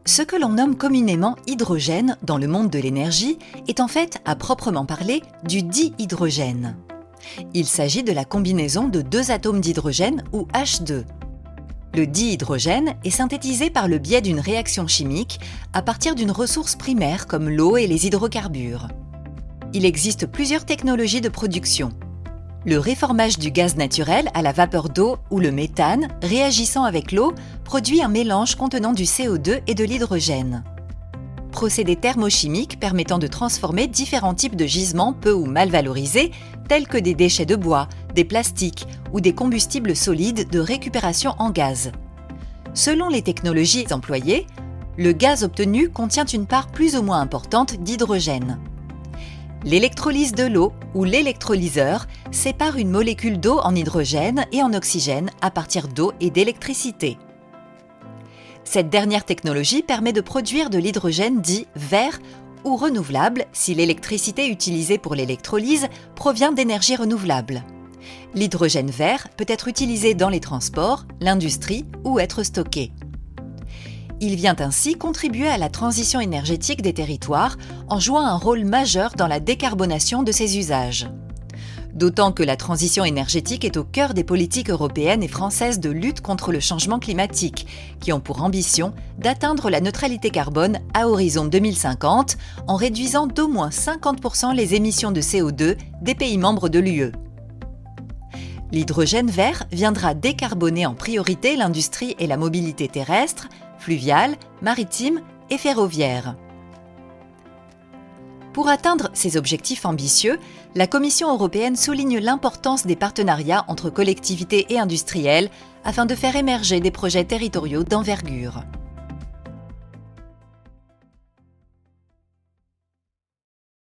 Ce que l'on nomme communément hydrogène dans le monde de l'énergie est en fait, à proprement parler, du dihydrogène. Il s'agit de la combinaison de deux atomes d'hydrogène ou H2. Le dihydrogène est synthétisé par le biais d'une réaction chimique à partir d'une ressource primaire comme l'eau et les hydrocarbures. Il existe plusieurs technologies de production. Le réformage du gaz naturel à la vapeur d'eau ou le méthane, réagissant avec l'eau, produit un mélange contenant du CO2 et de l'hydrogène. Procédés thermochimiques permettant de transformer différents types de gisements peu ou mal valorisés, tels que des déchets de bois, des plastiques ou des combustibles solides de récupération en gaz. Selon les technologies employées, le gaz obtenu contient une part plus ou moins importante d'hydrogène. L'électrolyse de l'eau ou l'électrolyseur sépare une molécule d'eau en hydrogène et en oxygène à partir d'eau et d'électricité. Cette dernière technologie permet de produire de l'hydrogène dit vert ou renouvelable si l'électricité utilisée pour l'électrolyse provient d'énergies renouvelables. L'hydrogène vert peut être utilisé dans les transports, l'industrie ou être stocké. Il vient ainsi contribuer à la transition énergétique des territoires en jouant un rôle majeur dans la décarbonation de ces usages. D'autant que la transition énergétique est au cœur des politiques européennes et françaises de lutte contre le changement climatique, qui ont pour ambition d'atteindre la neutralité carbone à horizon 2050 en réduisant d'au moins 50% les émissions de CO2 des pays membres de l'UE. L'hydrogène vert viendra décarboner en priorité l'industrie et la mobilité terrestre, fluviale, maritime et ferroviaire. Pour atteindre ces objectifs ambitieux, la Commission européenne souligne l'importance des partenariats entre collectivités et industriels afin de faire émerger des projets territoriaux d'envergure.